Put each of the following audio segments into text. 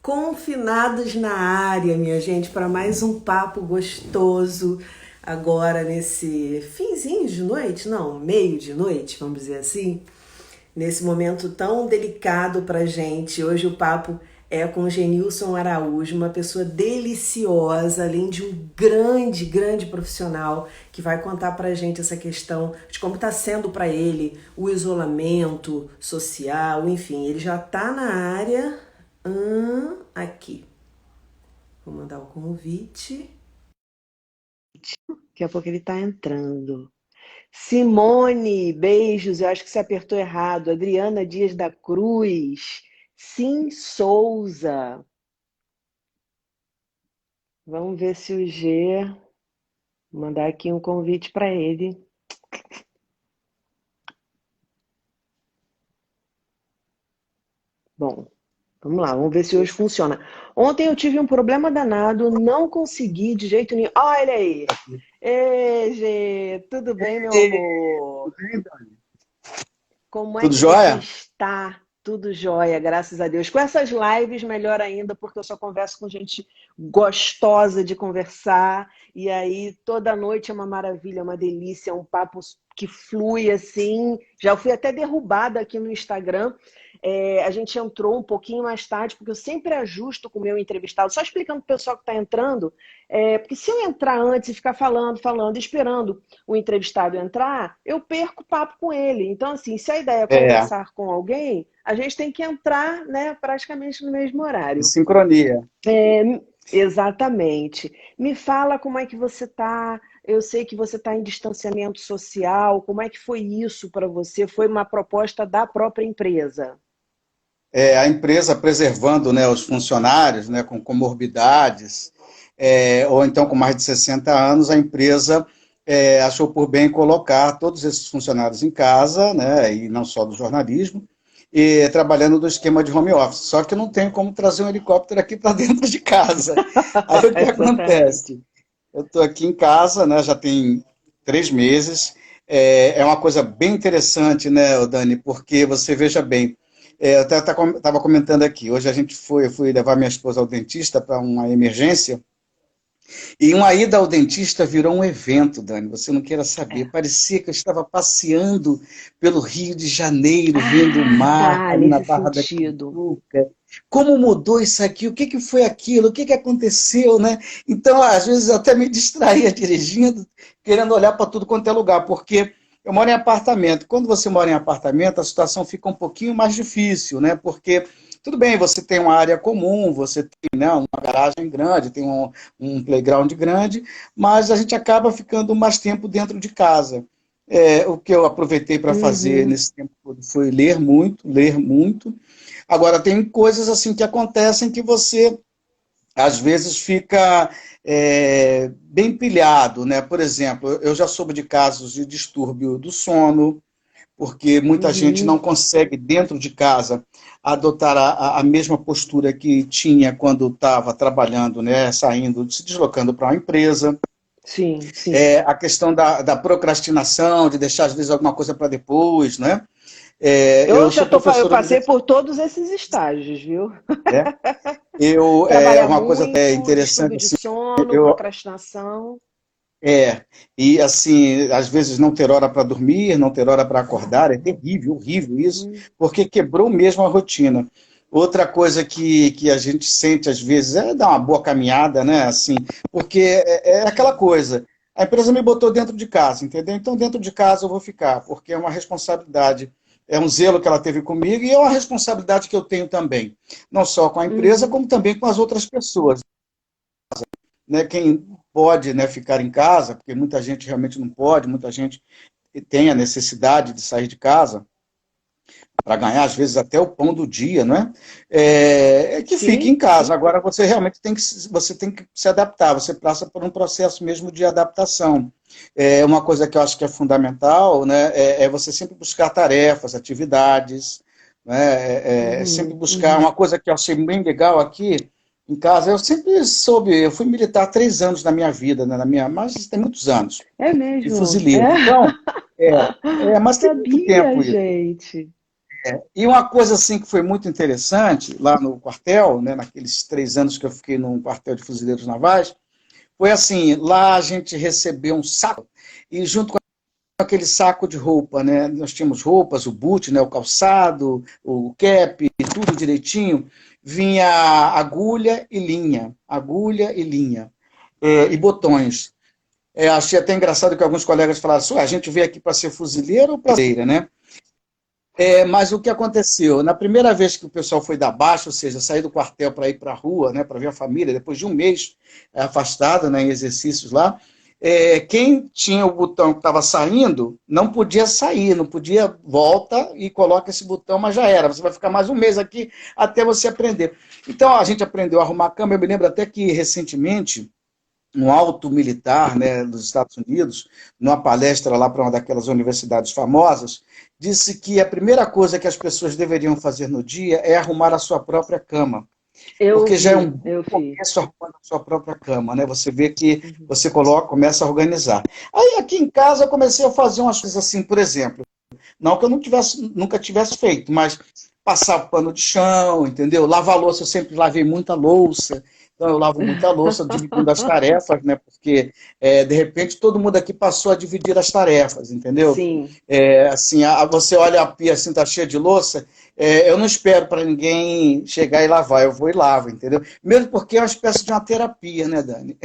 Confinados na área, minha gente, para mais um papo gostoso agora nesse finzinho de noite, não, meio de noite, vamos dizer assim, nesse momento tão delicado pra gente. Hoje o papo é com o Genilson Araújo, uma pessoa deliciosa, além de um grande profissional que vai contar pra gente essa questão de como está sendo para ele o isolamento social, enfim, ele já tá na área. Aqui. Vou mandar o convite. Daqui a pouco ele tá entrando. Simone, beijos. Eu acho que você apertou errado. Adriana Dias da Cruz. Sim Souza. Vamos ver se o G... Vou mandar aqui um convite para ele. Bom, vamos lá, vamos ver se hoje funciona. Ontem eu tive um problema danado, não consegui de jeito nenhum. Olha ele aí. Ei, Gê, tudo bem, meu amor? Tudo bem, Dani? Como é Tudo que você jóia? está? Tudo jóia, graças a Deus. Com essas lives, melhor ainda, porque eu só converso com gente gostosa de conversar. E aí, toda noite é uma maravilha, uma delícia, é um papo que flui assim. Já fui até derrubada aqui no Instagram. A gente entrou um pouquinho mais tarde, porque eu sempre ajusto com o meu entrevistado, só explicando para o pessoal que está entrando, porque se eu entrar antes e ficar falando, esperando o entrevistado entrar, eu perco o papo com ele. Então, assim, se a ideia é É, conversar com alguém, a gente tem que entrar, né, praticamente no mesmo em horário. sincronia. Exatamente. Me fala como é que você está. Eu sei que você está em distanciamento social. Como é que foi isso para você? Foi uma proposta da própria empresa? A empresa preservando, né, os funcionários, né, com comorbidades, ou então com mais de 60 anos, a empresa achou por bem colocar todos esses funcionários em casa, né, e não só do jornalismo, e trabalhando do esquema de home office. Só que não tem como trazer um helicóptero aqui para dentro de casa. Aí o que Exatamente. acontece? Eu estou aqui em casa, né, já tem 3 meses. É uma coisa bem interessante, né, Dani, porque você veja bem, eu até estava comentando aqui, hoje eu fui levar minha esposa ao dentista para uma emergência, e uma ida ao dentista virou um evento, Dani, você não queira saber. É. Parecia que eu estava passeando pelo Rio de Janeiro, vendo o Ah, mar, tá, ali na nesse Barra da sentido. Tijuca. Como mudou isso aqui? O que que foi aquilo? O que que aconteceu, né? Então, às vezes, eu até me distraía dirigindo, querendo olhar para tudo quanto é lugar, porque eu moro em apartamento. Quando você mora em apartamento, a situação fica um pouquinho mais difícil, né? Porque, tudo bem, você tem uma área comum, você tem, né, uma garagem grande, tem um playground grande, mas a gente acaba ficando mais tempo dentro de casa. O que eu aproveitei para fazer Uhum. nesse tempo todo foi ler muito, ler muito. Agora, tem coisas assim que acontecem que você, às vezes, fica bem pilhado, né? Por exemplo, eu já soube de casos de distúrbio do sono, porque muita gente não Uhum. consegue, dentro de casa, adotar a mesma postura que tinha quando estava trabalhando, né, saindo, se deslocando para uma empresa. Sim, sim. A questão da procrastinação, de deixar, às vezes, alguma coisa para depois, né? Eu Eu já sou tô, eu professor passei universitário, por todos esses estágios, viu? né? Trabalhar Uma coisa até muito, distúrbio interessante, de assim, sono, eu, procrastinação. é, e assim, às vezes não ter hora para dormir, não ter hora para acordar, é terrível, horrível isso, Uhum. porque quebrou mesmo a rotina. Outra coisa que a gente sente às vezes é dar uma boa caminhada, né? Assim, porque é aquela coisa. A empresa me botou dentro de casa, entendeu? Então dentro de casa eu vou ficar, porque é uma responsabilidade, é um zelo que ela teve comigo e é uma responsabilidade que eu tenho também, não só com a empresa, Uhum. como também com as outras pessoas, né? Quem pode, né, ficar em casa, porque muita gente realmente não pode, muita gente tem a necessidade de sair de casa para ganhar, às vezes, até o pão do dia, não é? Que fique em Sim, casa. sim. Agora, você realmente você tem que se adaptar, você passa por um processo mesmo de adaptação. Uma coisa que eu acho que é fundamental, né, é você sempre buscar tarefas, atividades, né, sempre Uhum, buscar. uhum. Uma coisa que eu achei bem legal aqui em casa, eu sempre soube, eu fui militar 3 anos da minha vida, né, mas tem muitos anos, É e mesmo? fuzileiro. É? Então, Não mas tem muito sabia, tempo isso. gente. E uma coisa assim que foi muito interessante lá no quartel, né, naqueles 3 anos que eu fiquei num quartel de fuzileiros navais, foi assim, lá a gente recebeu um saco, e junto com aquele saco de roupa, né, nós tínhamos roupas, o boot, né, o calçado, o cap, tudo direitinho, vinha agulha e linha, e botões. Achei até engraçado que alguns colegas falaram assim, a gente veio aqui para ser fuzileiro ou para né? Mas o que aconteceu? Na primeira vez que o pessoal foi dar baixa, ou seja, sair do quartel para ir para a rua, né, para ver a família, depois de um mês afastado, né, em exercícios lá, quem tinha o botão que estava saindo não podia sair, não podia volta e coloca esse botão, mas já era. Você vai ficar mais um mês aqui até você aprender. Então a gente aprendeu a arrumar a cama. Eu me lembro até que recentemente um alto militar, né, dos Estados Unidos, numa palestra lá para uma daquelas universidades famosas, disse que a primeira coisa que as pessoas deveriam fazer no dia é arrumar a sua própria cama. Porque já é um Eu vi. começo arrumando a sua própria cama, né? Você vê que você coloca, começa a organizar. Aí aqui em casa eu comecei a fazer umas coisas assim, por exemplo, não que eu nunca tivesse feito, mas passar pano de chão, entendeu? Lavar louça, eu sempre lavei muita louça. Então, eu lavo muita louça, dividindo as tarefas, né? Porque, de repente, todo mundo aqui passou a dividir as tarefas, entendeu? Sim. Assim, você olha a pia assim, tá cheia de louça, eu não espero para ninguém chegar e lavar, eu vou e lavo, entendeu? Mesmo porque é uma espécie de uma terapia, né, Dani?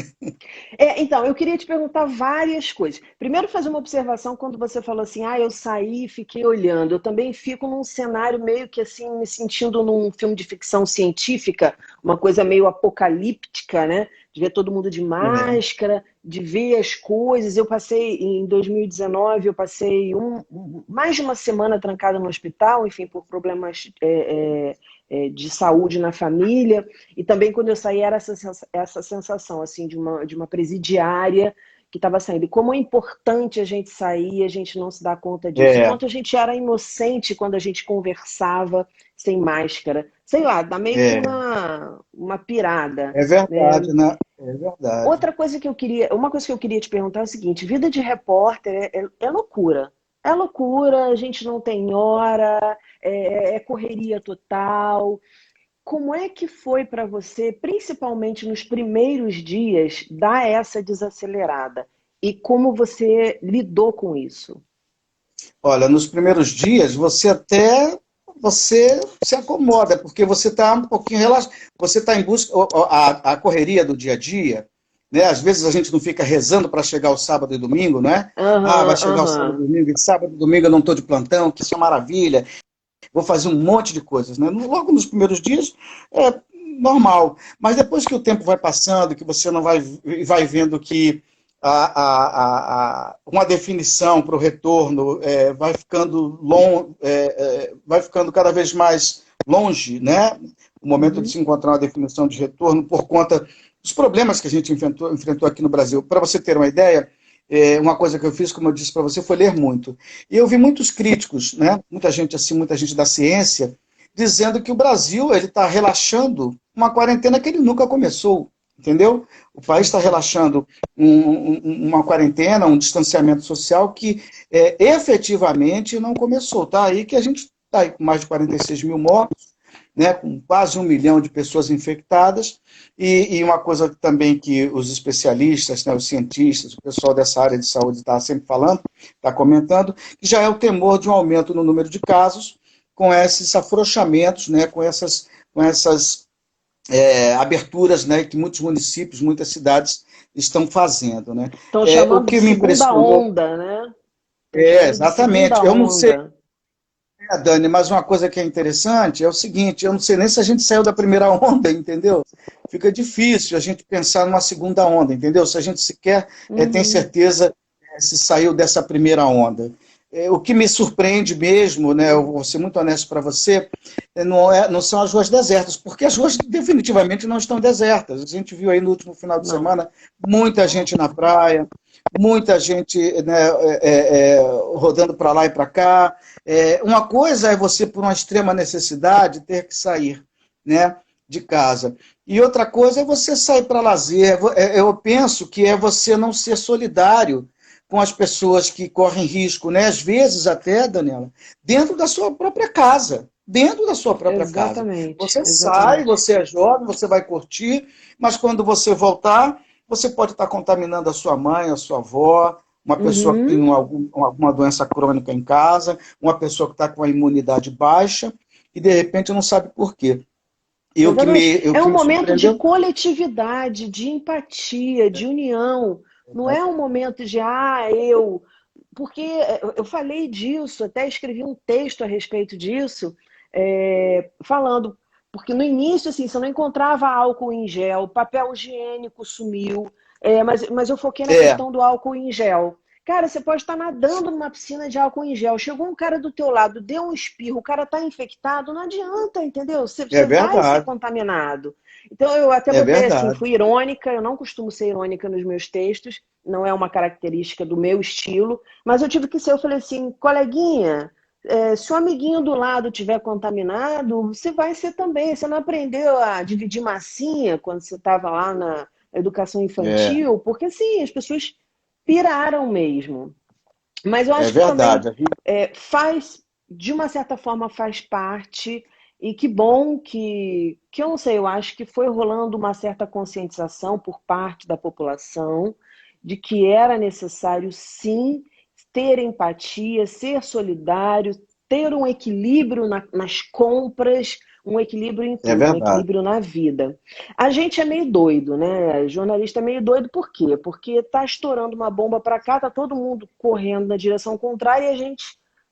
Então, eu queria te perguntar várias coisas. Primeiro, fazer uma observação quando você falou assim, eu saí e fiquei olhando. Eu também fico num cenário meio que assim, me sentindo num filme de ficção científica, uma coisa meio apocalíptica, né? De ver todo mundo de É, máscara, de ver as coisas. Eu passei, em 2019, eu passei mais de uma semana trancada no hospital, enfim, por problemas de saúde na família. E também quando eu saí era essa sensação assim de uma presidiária que estava saindo. E como é importante a gente sair, a gente não se dá conta disso. é, Enquanto a gente era inocente quando a gente conversava sem máscara. Sei lá, dá meio que é, uma pirada, é né? verdade, né? É verdade. Uma coisa que eu queria te perguntar é o seguinte: vida de repórter é loucura. É loucura, a gente não tem hora, é correria total. Como é que foi para você, principalmente nos primeiros dias, dar essa desacelerada? E como você lidou com isso? Olha, nos primeiros dias você se acomoda, porque você está um pouquinho relaxado, você está em busca, a correria do dia a dia, né? Às vezes a gente não fica rezando para chegar o sábado e domingo, né? Vai Aham, chegar o sábado aham. e domingo, e sábado e domingo eu não estou de plantão, que isso é maravilha, vou fazer um monte de coisas, né? Logo nos primeiros dias é normal, mas depois que o tempo vai passando, que você não vai vendo que uma definição para o retorno vai ficando cada vez mais longe, né? O momento de Uhum. se encontrar uma definição de retorno por conta dos problemas que a gente enfrentou aqui no Brasil. Para você ter uma ideia, uma coisa que eu fiz, como eu disse para você, foi ler muito. E eu vi muitos críticos, né? Muita gente da ciência, dizendo que o Brasil ele está relaxando uma quarentena que ele nunca começou, entendeu? O país está relaxando uma quarentena, um distanciamento social que efetivamente não começou. Tá aí que a gente está aí com mais de 46 mil mortos, né, com quase 1 milhão de pessoas infectadas, e uma coisa também que os especialistas, né, os cientistas, o pessoal dessa área de saúde está sempre falando, está comentando, que já é o temor de um aumento no número de casos, com esses afrouxamentos, né, com essas aberturas, né, que muitos municípios, muitas cidades estão fazendo. Né. Estão O chamando de que me segunda impressionou onda, né? Estão chamando de segunda exatamente, eu não sei, onda. Dani, mas uma coisa que é interessante é o seguinte, eu não sei nem se a gente saiu da primeira onda, entendeu? Fica difícil a gente pensar numa segunda onda, entendeu? Se a gente sequer tem Uhum. certeza se saiu dessa primeira onda. O que me surpreende mesmo, né, eu vou ser muito honesto para você, não são as ruas desertas, porque as ruas definitivamente não estão desertas. A gente viu aí no último final de Não. semana muita gente na praia, muita gente, né, rodando para lá e para cá. Uma coisa é você, por uma extrema necessidade, ter que sair, né, de casa. E outra coisa é você sair para lazer. Eu penso que é você não ser solidário, com as pessoas que correm risco, né? Às vezes até, Daniela, dentro da sua própria casa. Dentro da sua própria casa. Exatamente, Você sai, exatamente. você é jovem, você vai curtir, mas quando você voltar, você pode estar contaminando a sua mãe, a sua avó, uma pessoa que tem Uhum, alguma doença crônica em casa, uma pessoa que está com a imunidade baixa e de repente não sabe por quê. E exatamente. o É que um me momento de surpreendeu coletividade, de empatia, de união. Não é um momento de, eu. Porque eu falei disso, até escrevi um texto a respeito disso, falando. Porque no início, assim, você não encontrava álcool em gel, papel higiênico sumiu, mas eu foquei na é, questão do álcool em gel. Cara, você pode estar nadando numa piscina de álcool em gel. Chegou um cara do teu lado, deu um espirro, o cara está infectado, não adianta, entendeu? é Você vai ser verdade, contaminado. Então eu até é botei assim, verdade. fui irônica, eu não costumo ser irônica nos meus textos, não é uma característica do meu estilo, mas eu tive que ser, eu falei assim, coleguinha, se o amiguinho do lado tiver contaminado, você vai ser também. Você não aprendeu a dividir massinha quando você estava lá na educação É, infantil? Porque sim, as pessoas piraram mesmo. Mas eu é acho que também verdade. faz, de uma certa forma, faz parte, e que bom que eu não sei, eu acho que foi rolando uma certa conscientização por parte da população de que era necessário, sim, ter empatia, ser solidário, ter um equilíbrio nas compras, um equilíbrio em É tudo, um verdade. equilíbrio na vida. A gente é meio doido, né? Jornalista é meio doido por quê? Porque tá estourando uma bomba para cá, tá todo mundo correndo na direção contrária e a gente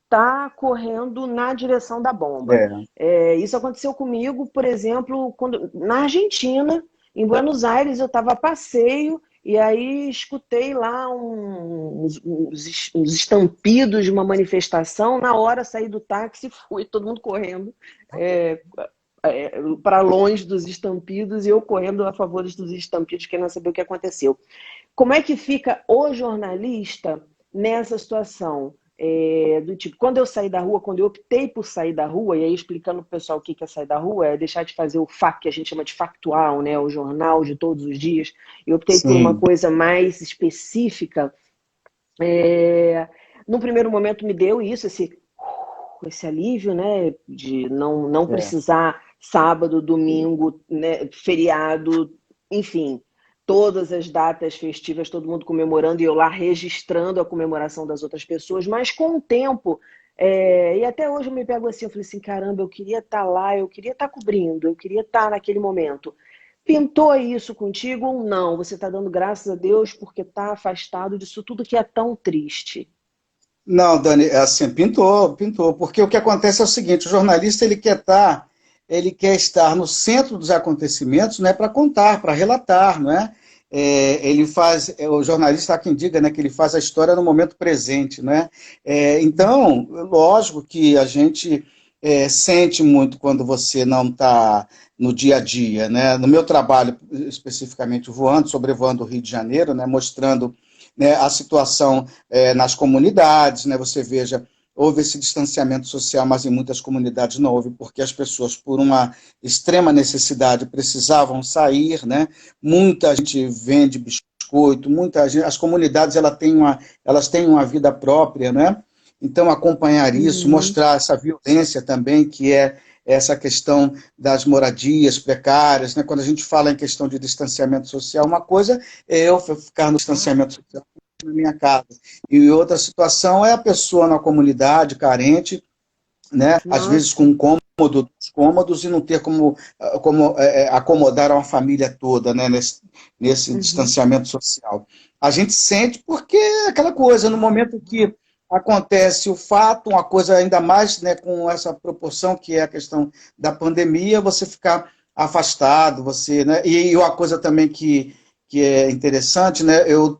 tá correndo na direção da bomba. É, Isso aconteceu comigo, por exemplo, quando na Argentina, em Buenos Aires, eu estava a passeio e aí escutei lá uns estampidos de uma manifestação. Na hora saí do táxi e fui, todo mundo correndo. É, para longe dos estampidos e eu correndo a favor dos estampidos, querendo saber o que aconteceu. Como é que fica o jornalista nessa situação? Do tipo, quando eu saí da rua, quando eu optei por sair da rua, e aí explicando para o pessoal o que é sair da rua, é deixar de fazer o FAQ, que a gente chama de factual, né, o jornal de todos os dias, eu optei por uma sim, coisa mais específica. É, no primeiro momento me deu isso, esse alívio, né, de não é, precisar sábado, domingo, né, feriado, enfim, todas as datas festivas, todo mundo comemorando e eu lá registrando a comemoração das outras pessoas, mas com o tempo, e até hoje eu me pego assim, eu falei assim, caramba, eu queria estar lá, eu queria estar cobrindo, eu queria estar naquele momento. Pintou isso contigo ou não? Você está dando graças a Deus porque está afastado disso tudo que é tão triste. não, Dani, é assim, pintou, porque o que acontece é o seguinte, o jornalista ele quer estar no centro dos acontecimentos, né, para contar, para relatar, não é? Ele faz, o jornalista há quem diga, né, que ele faz a história no momento presente, né? Então, lógico que a gente sente muito quando você não está no dia a dia, né? No meu trabalho, especificamente voando, sobrevoando o Rio de Janeiro, né, mostrando, né, a situação nas comunidades, né? Você veja, houve esse distanciamento social, mas em muitas comunidades não houve, porque as pessoas, por uma extrema necessidade, precisavam sair, né? Muita gente vende biscoito, muita gente, as comunidades elas têm uma vida própria, né? Então, acompanhar isso, Uhum. mostrar essa violência também, que é essa questão das moradias precárias, né? Quando a gente fala em questão de distanciamento social, uma coisa é eu ficar no distanciamento social na minha casa. E outra situação é a pessoa na comunidade carente, né? Às vezes Nossa. com cômodos e não ter como acomodar uma família toda, né? Nesse Uhum. distanciamento social. A gente sente porque é aquela coisa, no momento que acontece o fato, uma coisa ainda mais, né, com essa proporção que é a questão da pandemia, você ficar afastado, você, né? E uma coisa também que é interessante, né? Eu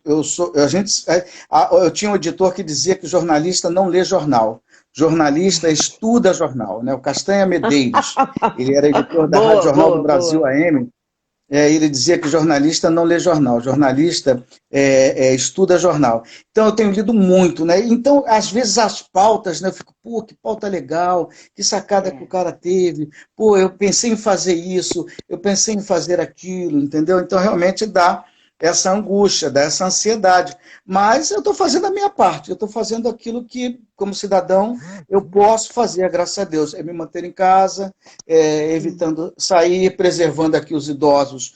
tinha um editor que dizia que o jornalista não lê jornal, jornalista estuda jornal, né? O Castanha Medeiros, ele era editor da Rádio Boa, Jornal do boa, Brasil boa. AM, ele dizia que jornalista não lê jornal, jornalista estuda jornal. Então eu tenho lido muito, né? Então, às vezes, as pautas, né? Eu fico, pô, que pauta legal, que sacada que o É. cara teve, pô, eu pensei em fazer isso, eu pensei em fazer aquilo, entendeu? Então, realmente essa angústia, dá essa ansiedade. Mas eu estou fazendo a minha parte, eu estou fazendo aquilo que, como cidadão, eu posso fazer, graças a Deus. É me manter em casa, evitando sair, preservando aqui os idosos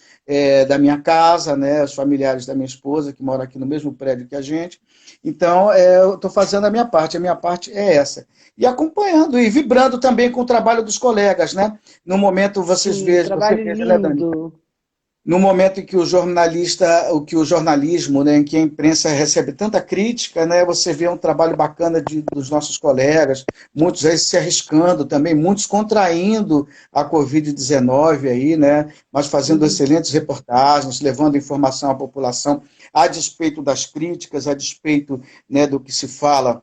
da minha casa, né, os familiares da minha esposa, que moram aqui no mesmo prédio que a gente. Então, eu estou fazendo a minha parte é essa. E acompanhando e vibrando também com o trabalho dos colegas, né? No momento, Sim, você trabalho veja, né, Dani? lindo. No momento em que o jornalista, o que o jornalismo, né, em que a imprensa recebe tanta crítica, né, você vê um trabalho bacana dos nossos colegas, muitos aí se arriscando também, muitos contraindo a Covid-19 aí, né, mas fazendo Uhum. excelentes reportagens, levando informação à população, a despeito das críticas, a despeito, né, do que se fala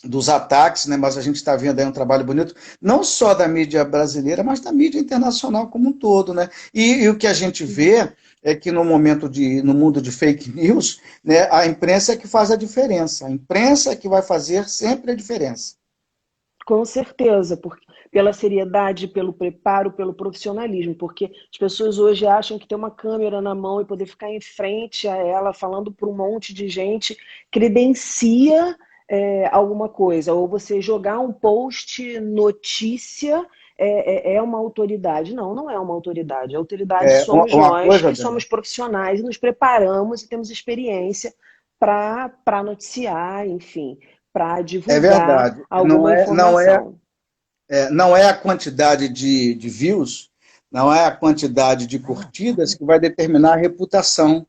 dos ataques, né, mas a gente está vendo aí um trabalho bonito, não só da mídia brasileira, mas da mídia internacional como um todo, né? E o que a gente vê é que no mundo de fake news, né, a imprensa é que faz a diferença. A imprensa é que vai fazer sempre a diferença. Com certeza, porque pela seriedade, pelo preparo, pelo profissionalismo, porque as pessoas hoje acham que ter uma câmera na mão e poder ficar em frente a ela falando para um monte de gente credencia alguma coisa, ou você jogar um post notícia é uma autoridade. Não, não é uma autoridade. A autoridade somos Uma nós coisa, que Dani, somos profissionais e nos preparamos e temos experiência para noticiar, enfim, para é divulgar verdade. alguma informação. Não é a quantidade de views, não é a quantidade de curtidas que vai determinar a reputação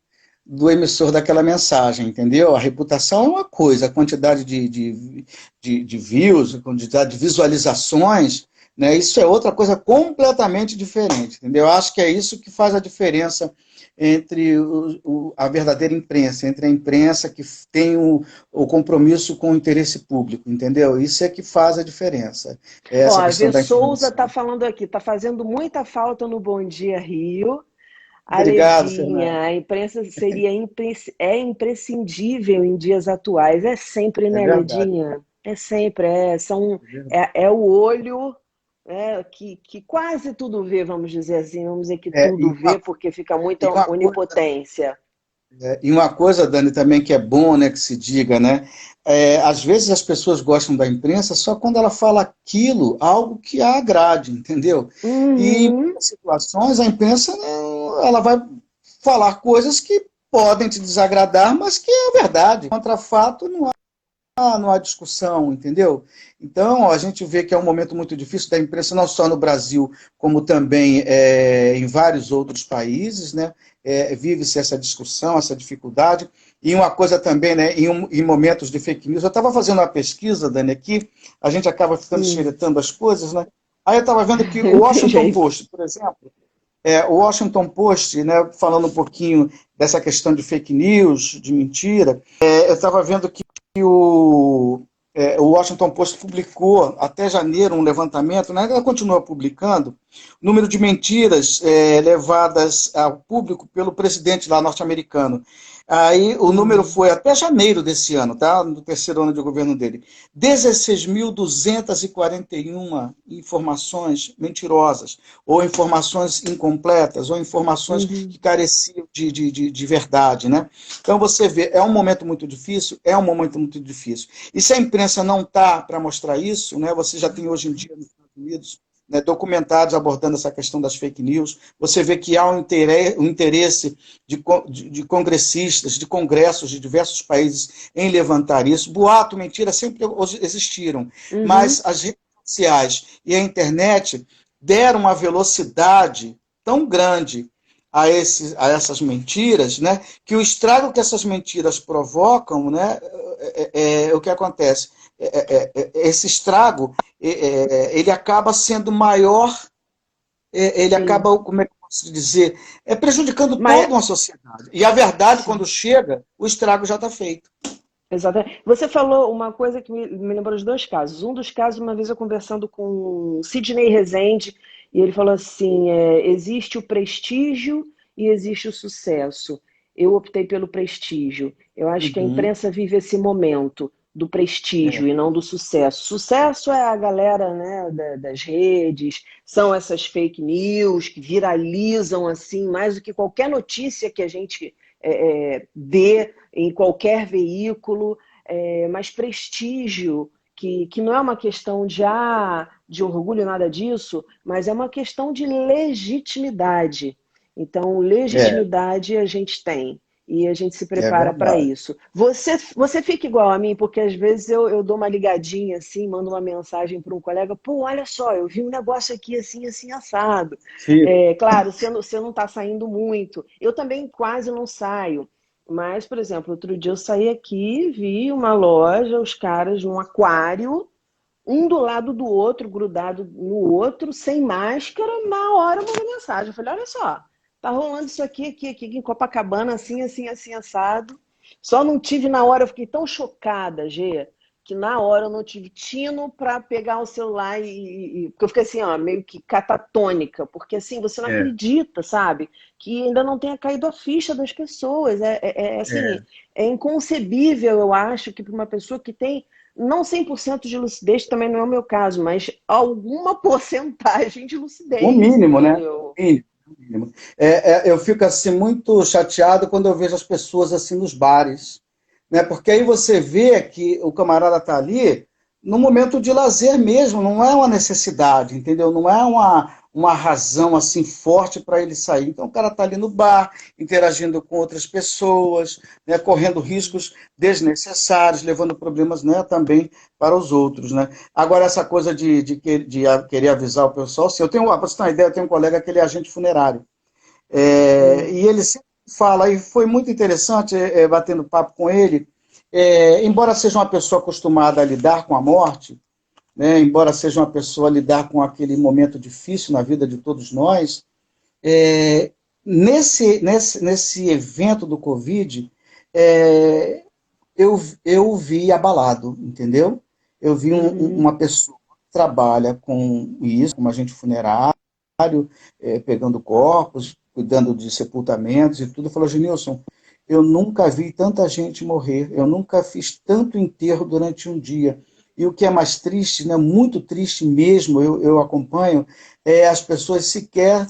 do emissor daquela mensagem, entendeu? A reputação é uma coisa, a quantidade de views, a quantidade de visualizações, né, isso é outra coisa completamente diferente, entendeu? Eu acho que é isso que faz a diferença entre a verdadeira imprensa, entre a imprensa que tem o compromisso com o interesse público, entendeu? Isso é que faz a diferença, é Ó, essa a questão V da Souza informação. está falando aqui, está fazendo muita falta no Bom Dia Rio. A Obrigado, Fernando. Ledinha, a imprensa é imprescindível em dias atuais. É sempre, É né, verdade. Ledinha? É sempre, É verdade. é o olho que quase tudo vê, vamos dizer assim, vamos dizer que É, tudo vê, porque fica e muita uma coisa onipotência. E uma coisa, Dani, também que é bom, né, que se diga, né? Às vezes as pessoas gostam da imprensa só quando ela fala aquilo, algo que a agrade, entendeu? E em Uhum. muitas situações a imprensa ela vai falar coisas que podem te desagradar, mas que é verdade. Contra fato, não há discussão, entendeu? Então, a gente vê que é um momento muito difícil da imprensa, não só no Brasil, como também em vários outros países, né? Vive-se essa discussão, essa dificuldade. E uma coisa também, né, em momentos de fake news, eu estava fazendo uma pesquisa, Dani, aqui, a gente acaba ficando Hum. xeretando as coisas, né? Aí eu estava vendo que o Não tem Washington jeito. Post, por exemplo, o Washington Post, né, falando um pouquinho dessa questão de fake news, de mentira, eu estava vendo que o Washington Post publicou até janeiro um levantamento, né, ela continua publicando, o número de mentiras levadas ao público pelo presidente lá norte-americano. Aí o número Uhum. foi até janeiro desse ano, tá? No terceiro ano de governo dele. 16.241 informações mentirosas, ou informações incompletas, ou informações Uhum. que careciam de verdade, né? Então você vê, é um momento muito difícil, é um momento muito difícil. E se a imprensa não está para mostrar isso, né? Você já tem hoje em dia nos Estados Unidos, né, documentários abordando essa questão das fake news. Você vê que há um interesse de congressistas, de congressos de diversos países em levantar isso. Boato, mentira, sempre existiram. Uhum. Mas as redes sociais e a internet deram uma velocidade tão grande a essas mentiras, né, que o estrago que essas mentiras provocam, né, o que acontece? Esse estrago ele acaba sendo maior, ele Sim. acaba, como é que eu posso dizer, prejudicando Mas, toda uma sociedade. E a verdade, sim. quando chega, o estrago já está feito. Exatamente. Você falou uma coisa que me lembrou de dois casos. Um dos casos, uma vez eu conversando com o Sidney Rezende, e ele falou assim: existe o prestígio e existe o sucesso. Eu optei pelo prestígio. Eu acho que a Uhum. imprensa vive esse momento do prestígio É, e não do sucesso. Sucesso é a galera, né, das redes, são essas fake news que viralizam assim mais do que qualquer notícia que a gente dê em qualquer veículo, mas prestígio, que não é uma questão de orgulho, nada disso, mas é uma questão de legitimidade. Então, É, legitimidade a gente tem. E a gente se é prepara para verdade. isso. Você fica igual a mim, porque às vezes eu dou uma ligadinha assim, mando uma mensagem para um colega, pô, olha só, eu vi um negócio aqui assim, assim, assado. Fico. Claro, você não está saindo muito. Eu também quase não saio. Mas, por exemplo, outro dia eu saí aqui, vi uma loja, os caras num aquário, um do lado do outro, grudado no outro, sem máscara, na hora eu mandei mensagem. Eu falei, olha só, tá rolando isso aqui em Copacabana, assim, assim, assim, assado. Só não tive na hora, eu fiquei tão chocada, Gê, que na hora eu não tive tino para pegar o celular porque eu fiquei assim, ó, meio que catatônica, porque assim, você não É, acredita, sabe? Que ainda não tenha caído a ficha das pessoas. Assim, é. é inconcebível, eu acho, que para uma pessoa que tem não 100% de lucidez, também não é o meu caso, mas alguma porcentagem de O lucidez, mínimo, né? entendeu? O mínimo. Eu fico assim muito chateado quando eu vejo as pessoas assim nos bares, né? Porque aí você vê que o camarada está ali no momento de lazer mesmo, não é uma necessidade, entendeu? Não é uma razão assim forte para ele sair. Então o cara está ali no bar, interagindo com outras pessoas, né? Correndo riscos desnecessários, levando problemas, né, também para os outros, né? Agora, essa coisa de querer avisar o pessoal, assim, para você ter uma ideia, eu tenho um colega que ele é agente funerário, Hum. e ele sempre fala, e foi muito interessante batendo papo com ele, embora seja uma pessoa acostumada a lidar com a morte, né, embora seja uma pessoa a lidar com aquele momento difícil na vida de todos nós, é, nesse evento do Covid, é, eu o vi abalado, entendeu? Eu vi Uhum. uma pessoa que trabalha com isso, como agente funerário, pegando corpos, cuidando de sepultamentos e tudo, falou, Genilson, eu nunca vi tanta gente morrer, eu nunca fiz tanto enterro durante um dia. E o que é mais triste, né, muito triste mesmo, eu acompanho, é as pessoas sequer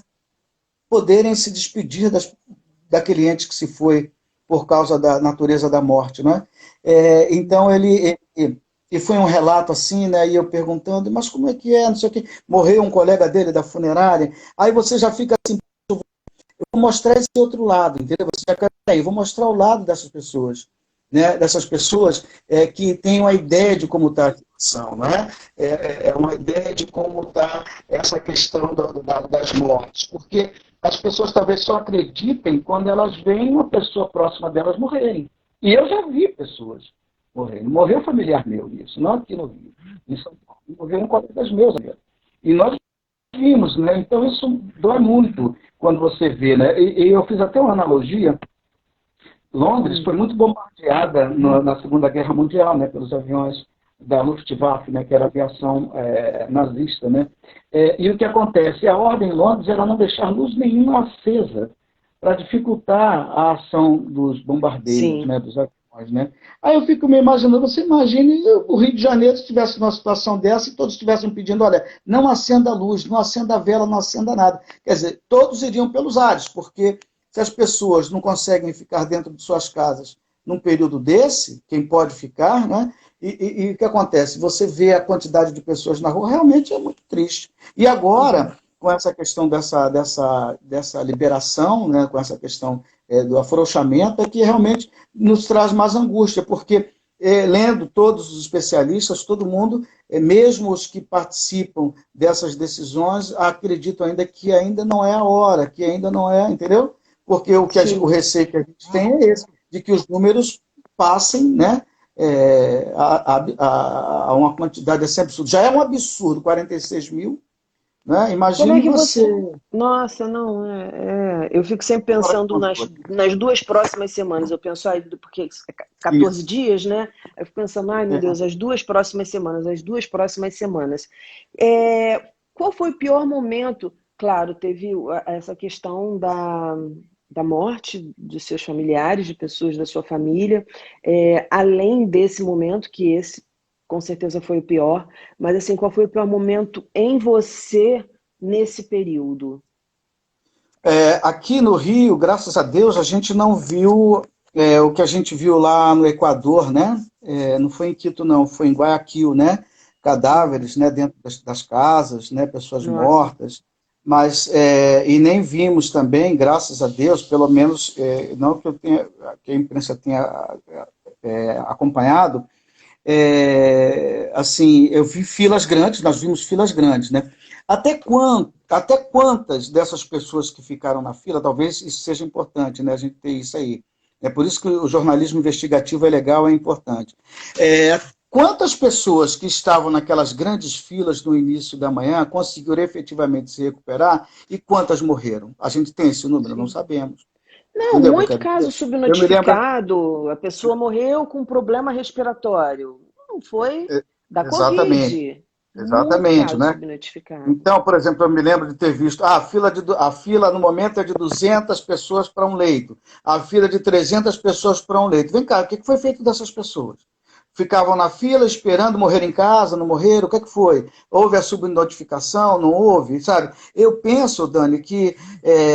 poderem se despedir daquele ente que se foi por causa da natureza da morte, não é? Então e foi um relato assim, né? E eu perguntando, mas como é que é? Não sei o quê. Morreu um colega dele da funerária. Aí você já fica assim, eu vou mostrar esse outro lado, entendeu? Você já quer, eu vou mostrar o lado dessas pessoas, né? Dessas pessoas que têm uma ideia de como está a situação, né? Uma ideia de como está essa questão das mortes, porque as pessoas talvez só acreditem quando elas veem uma pessoa próxima delas morrerem. E eu já vi pessoas morrendo. Morreu um familiar meu nisso, não aqui no Rio, em São Paulo. Morreu um colega das meus. E nós vimos, né? Então isso dói muito quando você vê, né? E eu fiz até uma analogia. Londres Hum. foi muito bombardeada na Segunda Guerra Mundial, né? Pelos aviões da Luftwaffe, né? Que era a aviação nazista, né? E o que acontece? A ordem em Londres era não deixar luz nenhuma acesa para dificultar a ação dos bombardeios, Sim. né? Dos aviões, né? Aí eu fico me imaginando, você imagine o Rio de Janeiro se estivesse numa situação dessa e todos estivessem pedindo, olha, não acenda a luz, não acenda a vela, não acenda nada. Quer dizer, todos iriam pelos ares, porque se as pessoas não conseguem ficar dentro de suas casas num período desse, quem pode ficar, né? E o que acontece? Você vê a quantidade de pessoas na rua, realmente é muito triste. E Uhum. agora, com essa questão dessa liberação, né, com essa questão do afrouxamento, é que realmente nos traz mais angústia, porque lendo todos os especialistas, todo mundo, mesmo os que participam dessas decisões, acreditam ainda que ainda não é a hora, que ainda não é, entendeu? Porque o Sim. receio que a gente tem é esse, de que os números passem, né, a uma quantidade assim absurda. Já é um absurdo, 46 mil, né? Como é Imagine que você. você. Nossa, não, eu fico sempre pensando nas duas próximas semanas. Eu penso, aí, porque 14 Isso. dias, né? Eu fico pensando, ai meu É. Deus, as duas próximas semanas. Qual foi o pior momento? Claro, teve essa questão da morte de seus familiares, de pessoas da sua família, além desse momento, que esse com certeza foi o pior, mas assim, qual foi o pior momento em você nesse período? Aqui no Rio, graças a Deus, a gente não viu o que a gente viu lá no Equador, né? Não foi em Quito, não, foi em Guayaquil, né? Cadáveres, né, dentro das casas, né? Pessoas Nossa. mortas. Mas, e nem vimos também, graças a Deus, pelo menos, não que, que a imprensa tenha acompanhado, assim, eu vi filas grandes, nós vimos filas grandes, né? Até quantas dessas pessoas que ficaram na fila, talvez isso seja importante, né? A gente ter isso aí. É por isso que o jornalismo investigativo é legal, é importante. Quantas pessoas que estavam naquelas grandes filas no início da manhã conseguiram efetivamente se recuperar e quantas morreram? A gente tem esse número? Não Sim. sabemos. Não, Entendeu o que eu muito quero dizer? caso Eu me lembro. subnotificado, a pessoa morreu com problema respiratório. Não foi da Exatamente, Covid. Muito exatamente, caso né? subnotificado. Então, por exemplo, eu me lembro de ter visto, a fila no momento é de 200 pessoas para um leito, a fila de 300 pessoas para um leito. Vem cá, o que foi feito dessas pessoas? Ficavam na fila esperando morrer em casa, não morreram? O que foi? Houve a subnotificação? Não houve? Sabe? Eu penso, Dani, que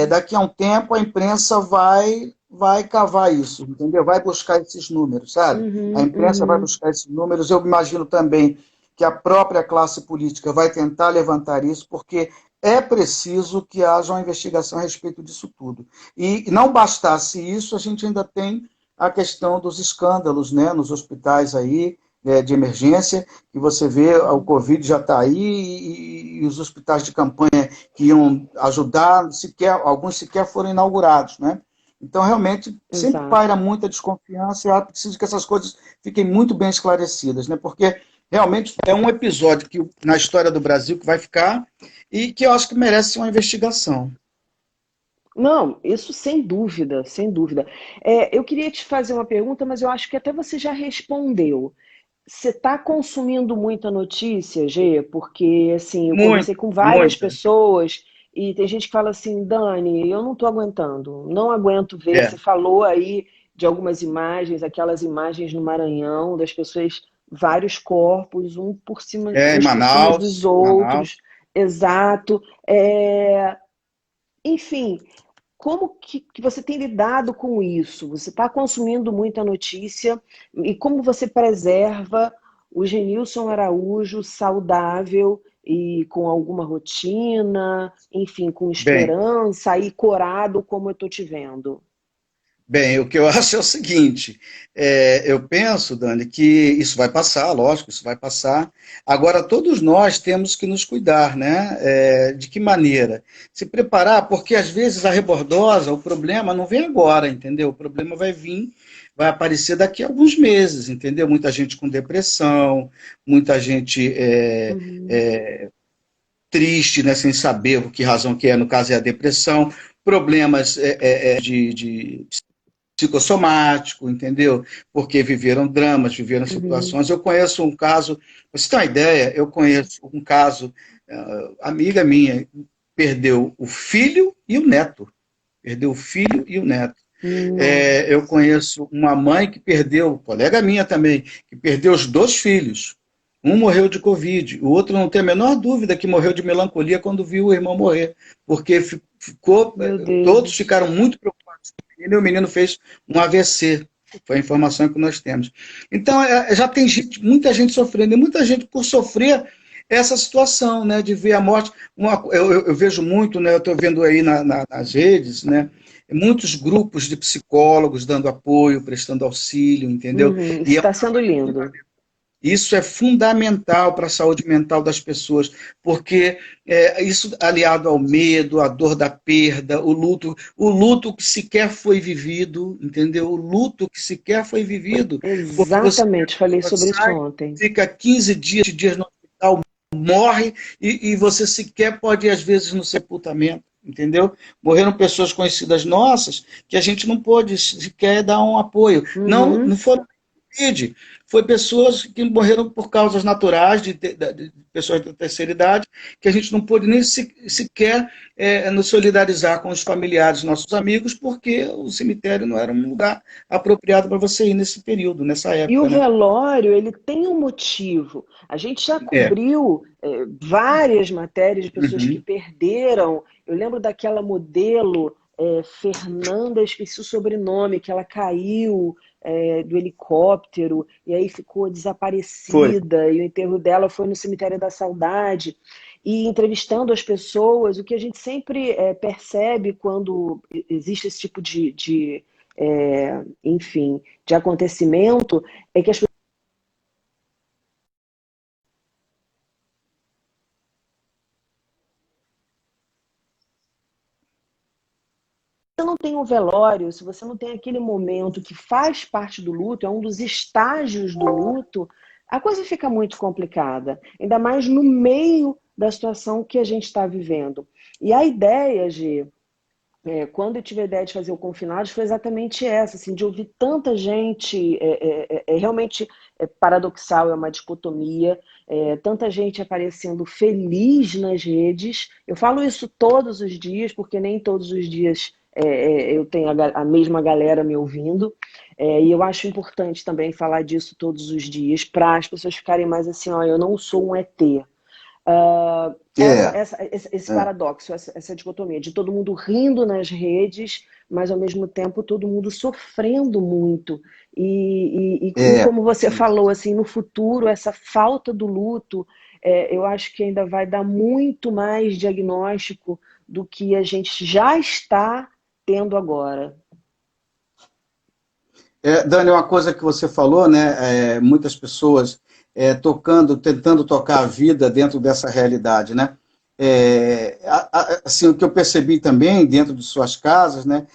daqui a um tempo a imprensa vai cavar isso, entendeu? Vai buscar esses números, sabe? A Uhum, imprensa vai uhum. buscar esses números. Eu imagino também que a própria classe política vai tentar levantar isso, porque é preciso que haja uma investigação a respeito disso tudo. E não bastasse isso, a gente ainda tem a questão dos escândalos, né, nos hospitais aí, de emergência, que você vê, o Covid já está aí, e os hospitais de campanha que iam ajudar, alguns sequer foram inaugurados, né? Então, realmente, sempre Exato. paira muita desconfiança e é preciso que essas coisas fiquem muito bem esclarecidas, né? Porque realmente é um episódio que, na história do Brasil que vai ficar e que eu acho que merece uma investigação. Não, isso sem dúvida, sem dúvida. É, eu queria te fazer uma pergunta, mas eu acho que até você já respondeu. Você está consumindo muita notícia, Gê? Porque, assim, eu Muito, conversei com várias muita. pessoas e tem gente que fala assim, Dani, eu não estou aguentando, não aguento ver. É, Você falou aí de algumas imagens, aquelas imagens no Maranhão, das pessoas, vários corpos, em uns por cima dos Manaus, outros. Exato. Enfim, como que você tem lidado com isso? Você está consumindo muita notícia e como você preserva o Genilson Araújo saudável e com alguma rotina, enfim, com bem, esperança e corado como eu estou te vendo? Bem, o que eu acho é o seguinte, eu penso, Dani, que isso vai passar, lógico, isso vai passar. Agora, todos nós temos que nos cuidar, né? De que maneira? Se preparar, porque às vezes a rebordosa, o problema não vem agora, entendeu? O problema vai vir, vai aparecer daqui a alguns meses, entendeu? Muita gente com depressão, muita gente Uhum, triste, né, sem saber o que razão que é, no caso é a depressão, problemas de psicossomático, entendeu? Porque viveram dramas, viveram uhum. situações. Eu conheço um caso, você tem uma ideia, eu conheço um caso, amiga minha, perdeu o filho e o neto. Perdeu o filho e o neto. Eu Nossa, conheço uma mãe que perdeu, colega minha também, que perdeu os dois filhos. Um morreu de Covid, o outro não tem a menor dúvida que morreu de melancolia quando viu o irmão morrer, porque meu todos Deus. ficaram muito preocupados com o menino fez um AVC, foi a informação que nós temos. Então, já tem muita gente sofrendo, e muita gente por sofrer essa situação, né, de ver a morte. Eu vejo muito, né, eu estou vendo aí nas redes, né, muitos grupos de psicólogos dando apoio, prestando auxílio, entendeu? Uhum, isso E está sendo lindo. isso é fundamental para a saúde mental das pessoas, porque isso aliado ao medo, à dor da perda, o luto que sequer foi vivido, entendeu? O luto que sequer foi vivido, porque você Exatamente, falei sobre isso sai, ontem. fica 15 dias no hospital, morre e você sequer pode ir, às vezes, no sepultamento. Entendeu? Morreram pessoas conhecidas nossas que a gente não pôde sequer dar um apoio. Não, Uhum. não foram Covid, foi pessoas que morreram por causas naturais, de pessoas da terceira idade, que a gente não pôde nem sequer nos solidarizar com os familiares, nossos amigos, porque o cemitério não era um lugar apropriado para você ir nesse período, nessa E o época, né? velório, ele tem um motivo. A gente já É. cobriu várias matérias de pessoas que Uhum. perderam. Eu lembro daquela modelo Fernanda, esqueci o sobrenome, que ela caiu do helicóptero e aí ficou Foi. desaparecida, e o enterro dela foi no Cemitério da Saudade. E entrevistando as pessoas, o que a gente sempre percebe quando existe esse tipo enfim, de acontecimento, é que as você não tem um velório, se você não tem aquele momento que faz parte do luto, é um dos estágios do luto, a coisa fica muito complicada, ainda mais no meio da situação que a gente está vivendo. E a ideia, Gi, quando eu tive a ideia de fazer o Confinados, foi exatamente essa, assim, de ouvir tanta gente, realmente paradoxal, é uma dicotomia, tanta gente aparecendo feliz nas redes. Eu falo isso todos os dias, porque nem todos os dias eu tenho a mesma galera me ouvindo, e eu acho importante também falar disso todos os dias, para as pessoas ficarem mais assim, ó, eu não sou um ET. É, Esse é, paradoxo, essa dicotomia de todo mundo rindo nas redes, mas ao mesmo tempo todo mundo sofrendo muito. E é. como você falou, assim, no futuro, essa falta do luto, eu acho que ainda vai dar muito mais diagnóstico do que a gente já está tendo agora. Dani, uma coisa que você falou, né? Muitas pessoas tentando tocar a vida dentro dessa realidade, né? Assim, o que eu percebi também dentro de suas casas, né?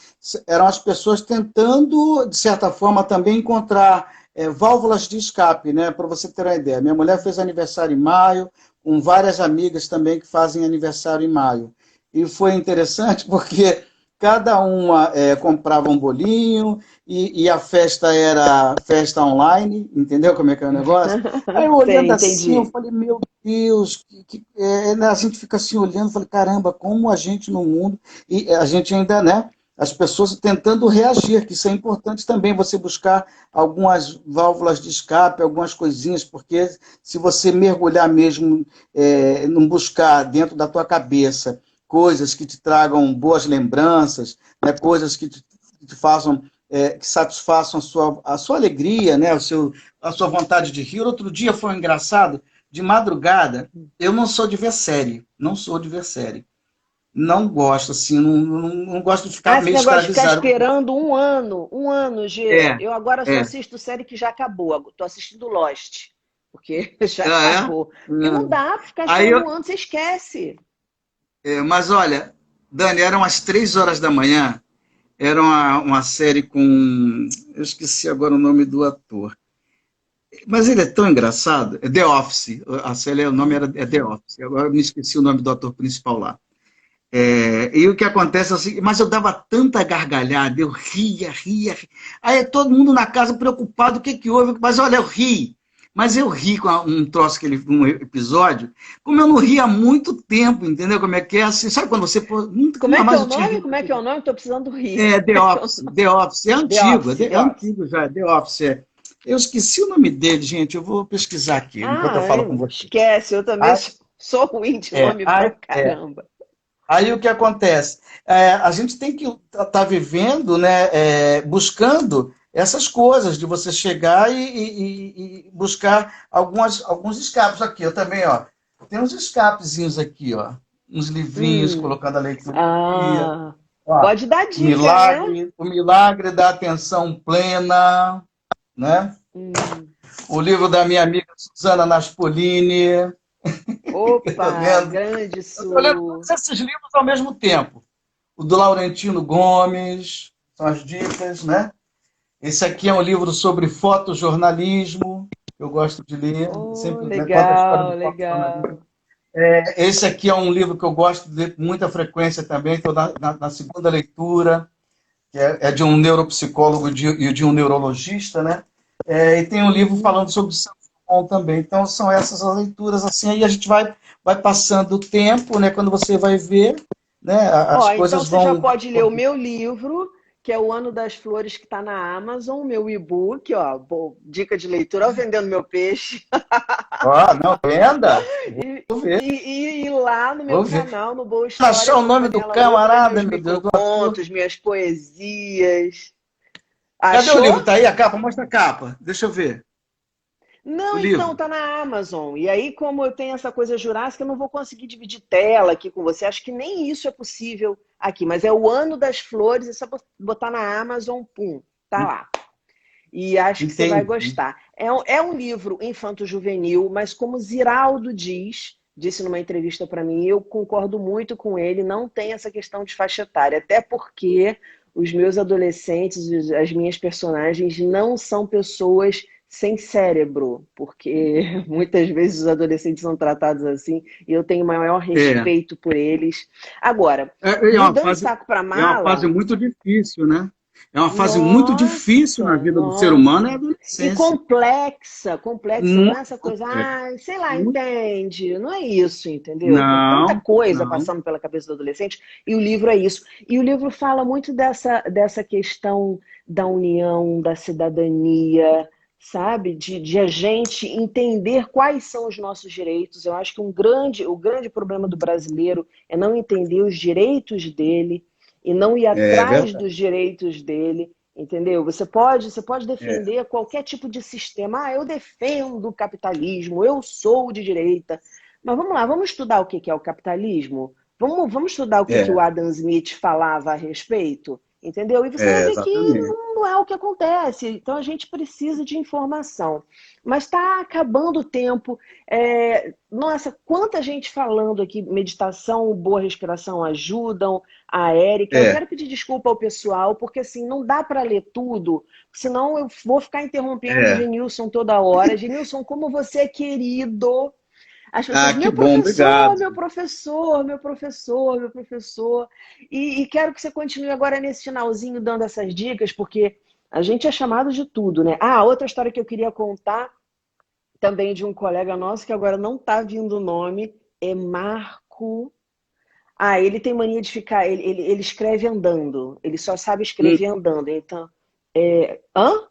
Eram as pessoas tentando, de certa forma, também encontrar válvulas de escape, né? Para você ter uma ideia. Minha mulher fez aniversário em maio, com várias amigas também que fazem aniversário em maio. E foi interessante porque cada uma comprava um bolinho e a festa era festa online, entendeu como é que é o negócio? Aí eu Sim, olhando assim, eu entendi. falei, meu Deus, né, a gente fica assim olhando, falei, caramba, como a gente no mundo, e a gente ainda, né, as pessoas tentando reagir, que isso é importante também, você buscar algumas válvulas de escape, algumas coisinhas, porque se você mergulhar mesmo, não buscar dentro da tua cabeça coisas que te tragam boas lembranças, né, coisas que te façam, que satisfaçam a sua alegria, né, a sua vontade de rir. Outro dia foi um engraçado, de madrugada, eu não sou de ver série, não sou de ver série. Não gosto, assim, não gosto de ficar Ah, esse meio negócio de ficar escravizado. esperando um ano, G. É, Eu agora só é. assisto série que já acabou. Tô assistindo Lost, porque já Ah, é? acabou. Porque não dá pra ficar Aí esperando eu, um ano, você esquece. mas olha, Dani, eram as 3 horas da manhã, era uma série com. Eu esqueci agora o nome do ator. Mas ele é tão engraçado. É The Office. A série, o nome é The Office. Agora eu me esqueci o nome do ator principal lá. E o que acontece é assim, mas eu dava tanta gargalhada, eu ria, ria, ria. Aí todo mundo na casa preocupado, o que que houve? Mas olha, eu ri. Mas eu ri com um troço, um episódio, como eu não ria há muito tempo, entendeu como é que é? Assim, sabe quando você, pô, Como é nunca que é mais o eu tinha nome? rido. Como é que é o nome? Tô precisando rir. The Como é que é o Office, nome? The Office, é The antigo, Office, é The Office. antigo já, The Office. Eu esqueci o nome dele, gente, eu vou pesquisar aqui, enquanto eu Ah, falo com você. esquece, eu também Aí, sou ruim de é, nome pra aí, caramba. aí o que acontece? A gente tem que estar vivendo, né, buscando essas coisas, de você chegar e buscar alguns escapes aqui. Eu também, ó, tem uns escapezinhos aqui, ó, uns livrinhos Hum. colocando a leitura do dia. Ah, Ó, pode dar dica, né? O Milagre da Atenção Plena, né? Hum. O livro da minha amiga Susana Naspolini. Eu Opa, lendo, grande eu estou lendo Su. todos esses livros ao mesmo tempo. O do Laurentino Gomes, são as dicas, né? Esse aqui é um livro sobre fotojornalismo, que eu gosto de ler, Oh, sempre, né, conta a história legal, do fotojornalismo. legal. Esse aqui é um livro que eu gosto de ler com muita frequência também, estou na segunda leitura, que é de um neuropsicólogo e de um neurologista, né? E tem um livro Uhum. falando sobre São João também. Então, são essas as leituras, assim, aí a gente vai passando o tempo, né? Quando você vai ver, né? Ó, As então coisas você já vão. pode ler o meu livro, que é o Ano das Flores, que está na Amazon, meu e-book, ó, dica de leitura, ó, vendendo meu peixe. Ó, não, venda? Vou ver, E lá no meu vou ver. canal, no Boa História, Achar o com nome do Canela Loura, camarada, meus meu Deus do céu. microcontos, minhas poesias. Cadê o livro? Achou? Tá aí a capa? Mostra a capa. Deixa eu ver. O Não, então, livro. tá na Amazon. E aí, como eu tenho essa coisa jurássica, eu não vou conseguir dividir tela aqui com você. Acho que nem isso é possível aqui. Mas é o Ano das Flores, é só botar na Amazon, pum, tá lá. E acho que você vai Entendi. gostar. É um livro infanto-juvenil, mas como Ziraldo disse numa entrevista para mim, eu concordo muito com ele, não tem essa questão de faixa etária, até porque os meus adolescentes, as minhas personagens, não são pessoas sem cérebro, porque muitas vezes os adolescentes são tratados assim, e eu tenho o maior É. respeito por eles. Agora, É uma mudando o fase, saco para é uma fase mala, muito difícil, né? É uma fase muito difícil na nossa, vida do ser humano, é a nossa. E adolescência. complexa, não é Muito essa coisa, complexo. sei lá, Muito... entende? Não é isso, entendeu? Tem tanta Não, coisa não. passando pela cabeça do adolescente e o livro é isso. E o livro fala muito dessa questão da união, da cidadania, sabe? De a gente entender quais são os nossos direitos. Eu acho que o grande problema do brasileiro é não entender os direitos dele e não ir É atrás verdade. dos direitos dele, entendeu? Você pode É, defender qualquer tipo de sistema. Ah, eu defendo o capitalismo, eu sou de direita. Mas vamos lá, vamos estudar o que é o capitalismo? Vamos estudar o que o é, Adam Smith falava a respeito? Entendeu? E você vai ver que exatamente. não é o que acontece. Então a gente precisa de informação. Mas está acabando o tempo. Nossa, quanta gente falando aqui, meditação, boa respiração ajudam, a Érica. Eu É, quero pedir desculpa ao pessoal, porque assim, não dá para ler tudo, senão eu vou ficar interrompendo o é. Genilson toda hora. Genilson, como você é querido. As pessoas, Ah, que meu bom, professor, obrigado. meu professor, meu professor, meu professor. E quero que você continue agora nesse finalzinho dando essas dicas, porque a gente é chamado de tudo, né? Ah, outra história que eu queria contar também de um colega nosso, que agora não tá vindo o nome, é Marco. Ah, ele tem mania de ficar. Ele escreve andando. Ele só sabe Hum, escrever andando. Então. Hã?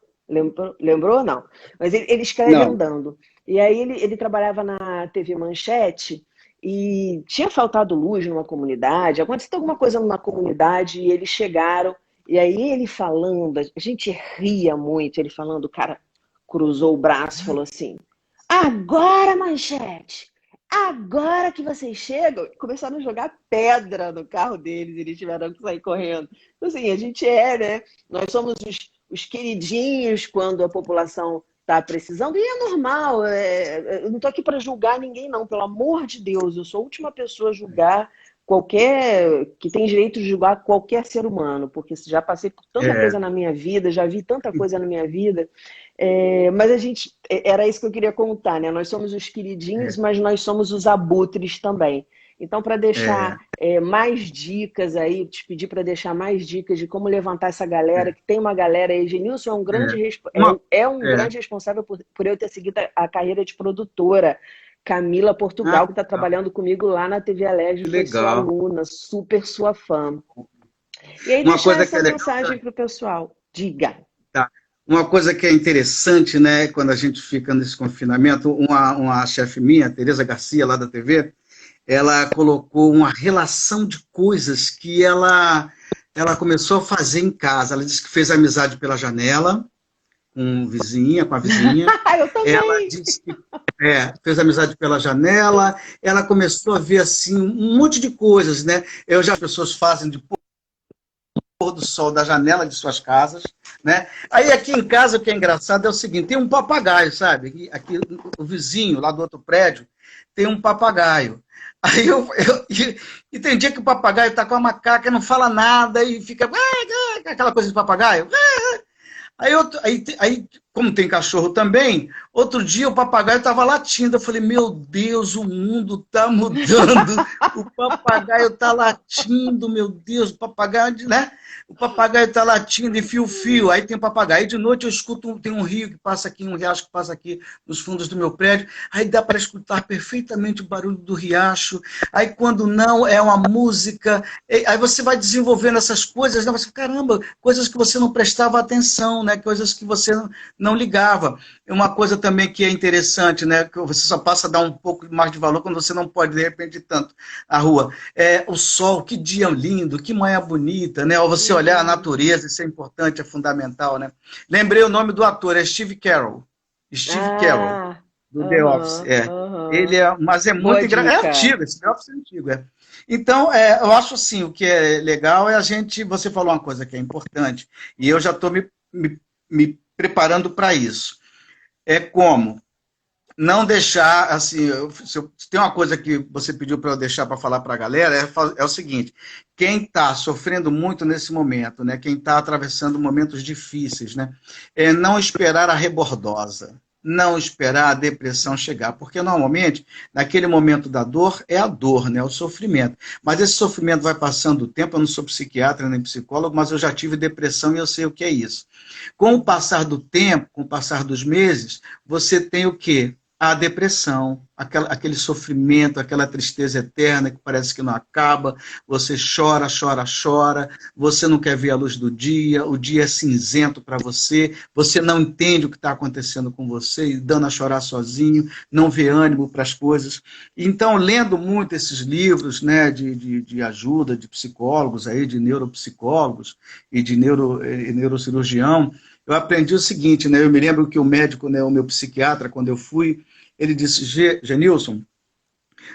Lembrou? Não. Mas ele escreve não, andando. E aí ele trabalhava na TV Manchete e tinha faltado luz numa comunidade, aconteceu alguma coisa numa comunidade e eles chegaram. E aí ele falando, a gente ria muito, ele falando, o cara cruzou o braço e falou assim: Agora, Manchete! Agora que vocês chegam, começaram a jogar pedra no carro deles, eles tiveram que sair correndo. Então, assim, a gente né? Nós somos os queridinhos quando a população está precisando, e é normal. Eu não estou aqui para julgar ninguém, não, pelo amor de Deus. Eu sou a última pessoa a julgar qualquer. Que tem direito de julgar qualquer ser humano, porque já passei por tanta é, coisa na minha vida, já vi tanta coisa na minha vida. Mas a gente, era isso que eu queria contar, né? Nós somos os queridinhos, é, mas nós somos os abutres também. Então, para deixar é, mais dicas aí, te pedir para deixar mais dicas de como levantar essa galera, é, que tem uma galera aí, Genilson é. Uma, é um é. grande responsável por eu ter seguido a carreira de produtora. Camila Ah, Portugal, que está trabalhando comigo lá na TV Alerj, que foi sua legal. aluna, super sua fã. E aí Uma deixar coisa que essa é legal, mensagem para o pessoal. Diga. tá? Uma coisa que é interessante, né, quando a gente fica nesse confinamento, uma chefe minha, Tereza Garcia, lá da TV, ela colocou uma relação de coisas que ela começou a fazer em casa. Ela disse que fez amizade pela janela, com a vizinha. Eu Ela também. disse que fez amizade pela janela. Ela começou a ver assim um monte de coisas, né? Eu já as pessoas fazem de pôr do sol da janela de suas casas, né? Aí aqui em casa o que é engraçado é o seguinte, tem um papagaio, sabe? Aqui o vizinho lá do outro prédio tem um papagaio. Aí e tem dia que o papagaio está com a macaca, não fala nada e fica aquela coisa de papagaio. Aí como tem cachorro também, outro dia o papagaio estava latindo. Eu falei, meu Deus, o mundo está mudando. O papagaio está latindo, meu Deus, o papagaio, né? O papagaio está latindo e fio-fio. Aí tem papagaio. Aí de noite eu escuto, tem um rio que passa aqui, um riacho que passa aqui nos fundos do meu prédio. Aí dá para escutar perfeitamente o barulho do riacho. Aí quando não, é uma música. Aí você vai desenvolvendo essas coisas, né? Você, caramba, coisas que você não prestava atenção, né? Coisas que você não ligava. Uma coisa também que é interessante, né? Que você só passa a dar um pouco mais de valor quando você não pode, de repente, tanto a rua. É o sol, que dia lindo, que manhã bonita, né? Ou você olhar a natureza, isso é importante, é fundamental, né? Lembrei o nome do ator, é Steve Carell. Steve Carell, Ah, do The Office. Ele é, mas é boa muito engraçado. É dica. antigo, esse The Office é antigo, é. Então, eu acho assim, o que é legal é a gente. Você falou uma coisa que é importante, e eu já estou me preparando para isso. É como não deixar, assim, se tem uma coisa que você pediu para eu deixar para falar para a galera, é o seguinte: quem está sofrendo muito nesse momento, né, quem está atravessando momentos difíceis, né, é não esperar a rebordosa, não esperar a depressão chegar, porque normalmente, naquele momento da dor, é a dor, né, o sofrimento. Mas esse sofrimento vai passando o tempo, eu não sou psiquiatra nem psicólogo, mas eu já tive depressão e eu sei o que é isso. Com o passar do tempo, com o passar dos meses, você tem o quê? A depressão, aquele sofrimento, aquela tristeza eterna que parece que não acaba, você chora, chora, chora, você não quer ver a luz do dia, o dia é cinzento para você, você não entende o que está acontecendo com você, e dando a chorar sozinho, não vê ânimo para as coisas. Então, lendo muito esses livros, né, de ajuda, de psicólogos, aí, de neuropsicólogos e de neurocirurgião, eu aprendi o seguinte, né? Eu me lembro que o médico, né, o meu psiquiatra, quando eu fui, ele disse, Genilson,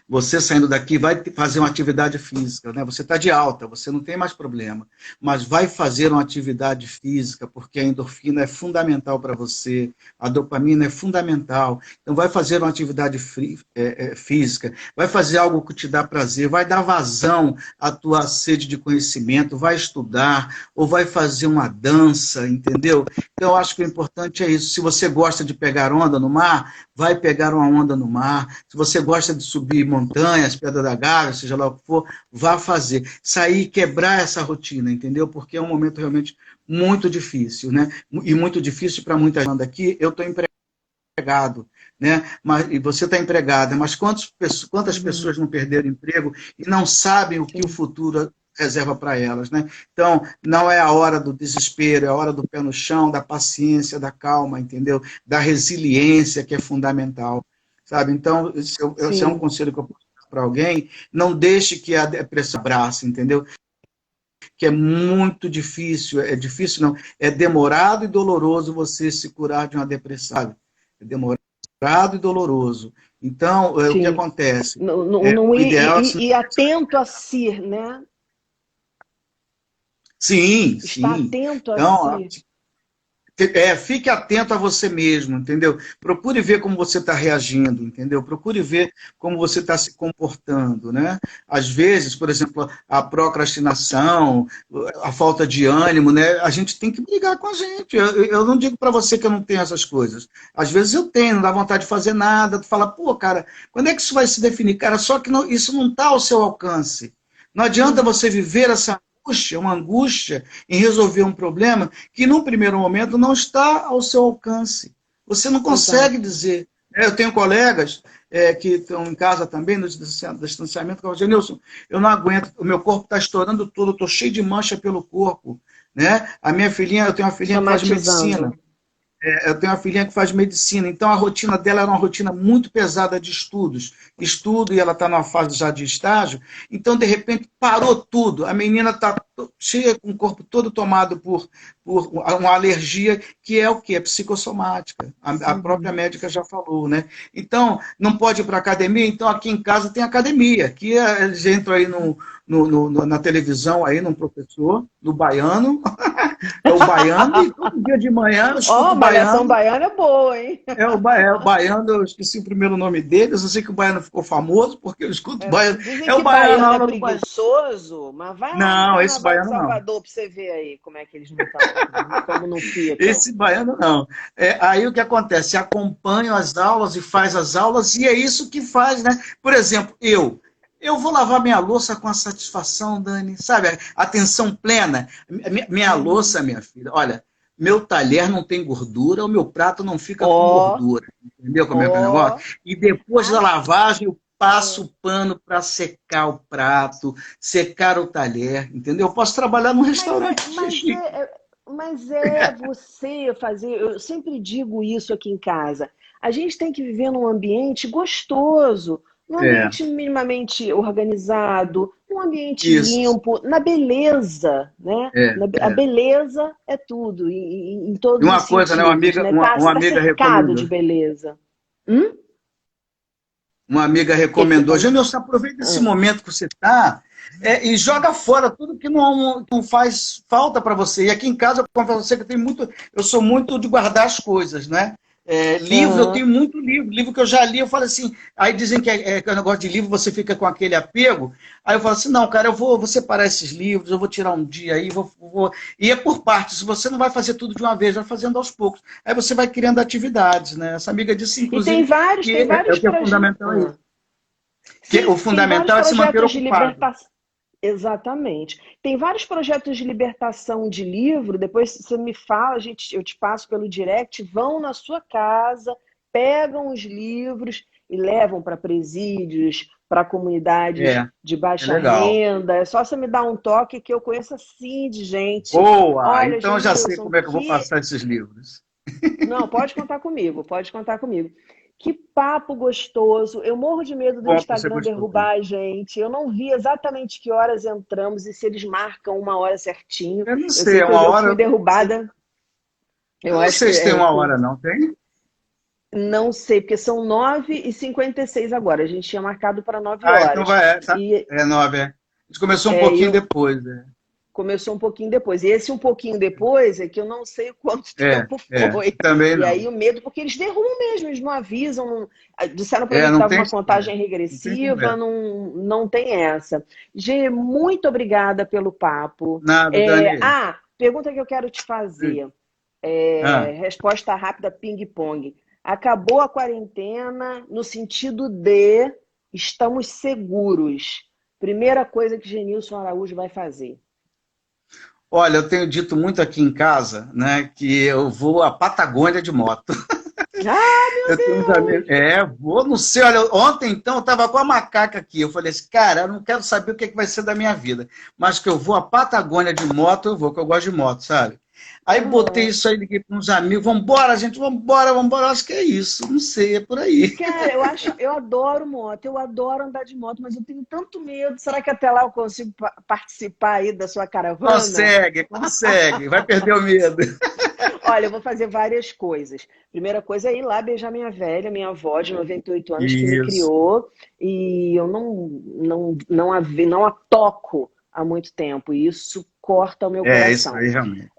você saindo daqui vai fazer uma atividade física, né? Você está de alta, você não tem mais problema, mas vai fazer uma atividade física, porque a endorfina é fundamental para você, a dopamina é fundamental. Então vai fazer uma atividade física, vai fazer algo que te dá prazer, vai dar vazão à tua sede de conhecimento, vai estudar, ou vai fazer uma dança, entendeu? Então eu acho que o importante é isso. Se você gosta de pegar onda no mar, vai pegar uma onda no mar. Se você gosta de subir montanhas, Pedra da Gávea, seja lá o que for, vá fazer. Sair, quebrar essa rotina, entendeu? Porque é um momento realmente muito difícil, né? E muito difícil para muita gente. Aqui, eu estou empregado, né? E você está empregada, mas quantas pessoas não perderam emprego e não sabem o que o futuro reserva para elas, né? Então, não é a hora do desespero, é a hora do pé no chão, da paciência, da calma, entendeu? Da resiliência, que é fundamental, sabe? Então, esse é um conselho que eu posso dar para alguém: não deixe que a depressão abrace, entendeu? Que é muito difícil, é difícil não, é demorado e doloroso você se curar de uma depressão, sabe? É demorado e doloroso. Então, o que Sim. acontece? Não O ideal é... e atento a si, né? Sim, Estar sim. atento a Então, si. fique atento a você mesmo, entendeu? Procure ver como você está reagindo, entendeu? Procure ver como você está se comportando, né? Às vezes, por exemplo, a procrastinação, a falta de ânimo, né? A gente tem que brigar com a gente. Eu não digo para você que eu não tenho essas coisas. Às vezes eu tenho, não dá vontade de fazer nada. Tu fala, pô, cara, quando é que isso vai se definir? Cara, só que isso não está ao seu alcance. Não adianta você viver essa angústia, uma angústia em resolver um problema que, num primeiro momento, não está ao seu alcance. Você não consegue dizer. Eu tenho colegas que estão em casa também, no distanciamento, que falam, Genilson, eu não aguento, o meu corpo está estourando tudo, eu estou cheio de mancha pelo corpo. Né? A minha filhinha, eu tenho uma filhinha que faz medicina. Eu tenho uma filhinha que faz medicina, então a rotina dela era uma rotina muito pesada de estudos. Estudo, e ela está numa fase já de estágio, então, de repente, parou tudo. A menina está cheia, com o corpo todo tomado por uma alergia, que é o quê? É psicossomática. A própria médica já falou, né? Então, não pode ir para a academia, então aqui em casa tem academia. Aqui eles entram aí na televisão, aí num professor, no baiano, É o baiano, e todo dia de manhã eu Ó, escuto o Malhação baiano. Baiana é boa, hein? É o baiano, eu esqueci o primeiro nome dele, eu só sei que o baiano ficou famoso porque eu escuto o É, baiano. dizem É o que baiano, a baiano é aula do baiano. preguiçoso, mas vai lá no Não, esse Carnaval de baiano não. Salvador pra você ver aí como é que eles não estão, como não ficam. Esse baiano não. Aí o que acontece? Acompanha as aulas e faz as aulas, e é isso que faz, né? Por exemplo, eu vou lavar minha louça com a satisfação, Dani, sabe? Atenção plena. Minha louça, Uhum. minha filha, olha, meu talher não tem gordura, o meu prato não fica com Ó, gordura. Entendeu como é que é o ó. negócio? E depois da Ah, lavagem, eu passo ah. o pano para secar o prato, secar o talher, entendeu? Eu posso trabalhar num Mas restaurante é, mas chique. é, mas é você fazer. Eu sempre digo isso aqui em casa. A gente tem que viver num ambiente gostoso, num É, ambiente minimamente organizado, num ambiente isso. limpo, na beleza, né? É, A é. beleza é tudo, em E todos os uma coisa, né? sentidos, né? Uma Tá amiga cercado de recomendou. beleza. O Uma amiga que que você recomendou. falou? Janilson, aproveita esse Ah, momento que você está e joga fora tudo que não faz falta para você. E aqui em casa, eu confesso a você que eu sou muito de guardar as coisas, né? Livro, eu aham. tenho muito livro que eu já li, eu falo assim, aí dizem que é um negócio de livro, você fica com aquele apego, aí eu falo assim, não, cara, vou separar esses livros, eu vou tirar um dia aí, e é por partes, você não vai fazer tudo de uma vez, vai fazendo aos poucos, aí você vai criando atividades, né? Essa amiga disse, E inclusive, tem que vários o que é projetos. fundamental é isso, que o Sim, tem vários fundamental é se manter projetos de ocupado. libertação. Exatamente. Tem vários projetos de libertação de livro. Depois você me fala, eu te passo pelo direct. Vão na sua casa, pegam os livros e levam para presídios, para comunidades É, de é baixa legal. renda. É só você me dar um toque que eu conheço assim de gente. Boa! Olha, Então eu já sei Genilson, como é que eu vou que passar esses livros. não, pode contar comigo, pode contar comigo. Que papo gostoso. Eu morro de medo do Bom que você Instagram gostou. derrubar a gente. Eu não vi exatamente que horas entramos e se eles marcam uma hora certinho. Eu não Eu sei, sei é que uma eu hora. fui Eu não sei, derrubada. eu Eu não acho que sei se tem uma hora, não. Tem? não sei, porque são 9h56 agora. A gente tinha marcado para 9 Ah, então horas. vai. Tá. E É 9, é. A gente começou um é, pouquinho eu depois, né? começou um pouquinho depois. E esse um pouquinho depois é que eu não sei quanto tempo foi. Também E não. aí o medo, porque eles derrubam mesmo, eles não avisam, disseram para mim que Não estava tem uma história. contagem Não tem regressiva, conversa. não tem essa. Gê, muito obrigada pelo papo. Nada, Dani. Pergunta que eu quero te fazer. Ah, Resposta rápida, ping-pong. Acabou a quarentena no sentido de estamos seguros. Primeira coisa que Genilson Araújo vai fazer. olha, eu tenho dito muito aqui em casa, né, que eu vou à Patagônia de moto. Ah, meu Eu tenho uns amigos. Deus! Vou no céu. Olha, ontem, então, eu estava com a macaca aqui. Eu falei assim, cara, eu não quero saber o que vai ser da minha vida, mas que eu vou à Patagônia de moto, eu vou, que eu gosto de moto, sabe? Aí botei Aham. isso aí, liguei para uns amigos, vambora, gente, vambora, vambora. Acho que é isso, não sei, é por aí. Cara, eu adoro moto, eu adoro andar de moto, mas eu tenho tanto medo. Será que até lá eu consigo participar aí da sua caravana? Consegue, consegue, vai perder o medo. Olha, eu vou fazer várias coisas. Primeira coisa é ir lá beijar minha velha, minha avó de 98 anos que me Isso. criou e eu não a toco há muito tempo. E isso corta o meu Isso coração. aí, realmente.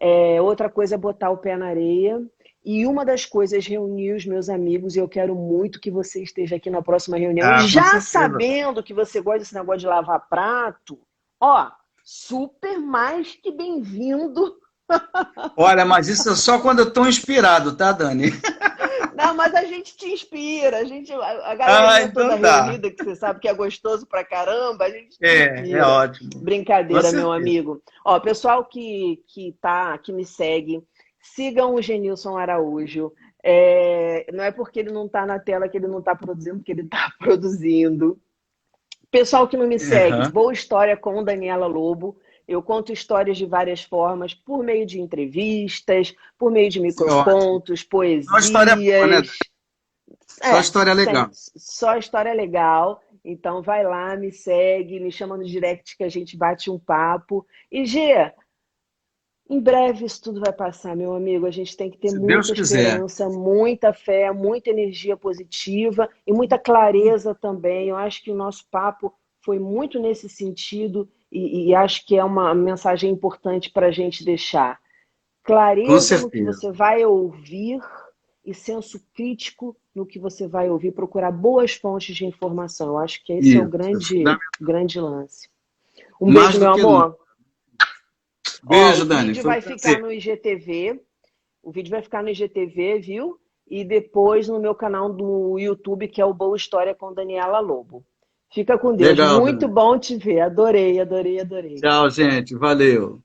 Outra coisa é botar o pé na areia. E uma das coisas, reunir os meus amigos, e eu quero muito que você esteja aqui na próxima reunião, Ah, com já certeza. sabendo que você gosta desse negócio de lavar prato, ó, super mais que bem-vindo. Olha, mas isso é só quando eu estou inspirado, tá, Dani? Não, mas a gente te inspira, a Ah, galerinha toda então tá. reunida, que você sabe que é gostoso pra caramba, a gente te É inspira. ótimo. Com Brincadeira, meu certeza. amigo. Ó, pessoal que me segue, sigam o Genilson Araújo. Não é porque ele não está na tela que ele não está produzindo, porque ele está produzindo. Pessoal que não me segue, Aham. Boa História com Daniela Lobo. Eu conto histórias de várias formas, por meio de entrevistas, por meio de Isso é ótimo. microcontos, É uma história boa, né, Dani? poesias. Só história legal. Só história legal. Então vai lá, me segue, me chama no direct que a gente bate um papo. E Gê, em breve isso tudo vai passar, meu amigo. A gente tem que ter Se Deus muita quiser. esperança, muita fé, muita energia positiva e muita clareza também. Eu acho que o nosso papo foi muito nesse sentido e acho que é uma mensagem importante para a gente deixar. Com clareza no que certeza. você vai ouvir e senso crítico no que você vai ouvir, procurar boas fontes de informação. Eu acho que esse é o Isso. grande lance. Um Mais beijo, do meu que nunca. amor. Ó, o Beijo, Dani. vídeo Foi um vai ficar prazer. no IGTV. O vídeo vai ficar no IGTV, viu? E depois no meu canal do YouTube, que é o Boa História com Daniela Lobo. Fica com Deus. Legal, Muito Dani. bom te ver. Adorei, adorei, adorei. Tchau, gente. Valeu.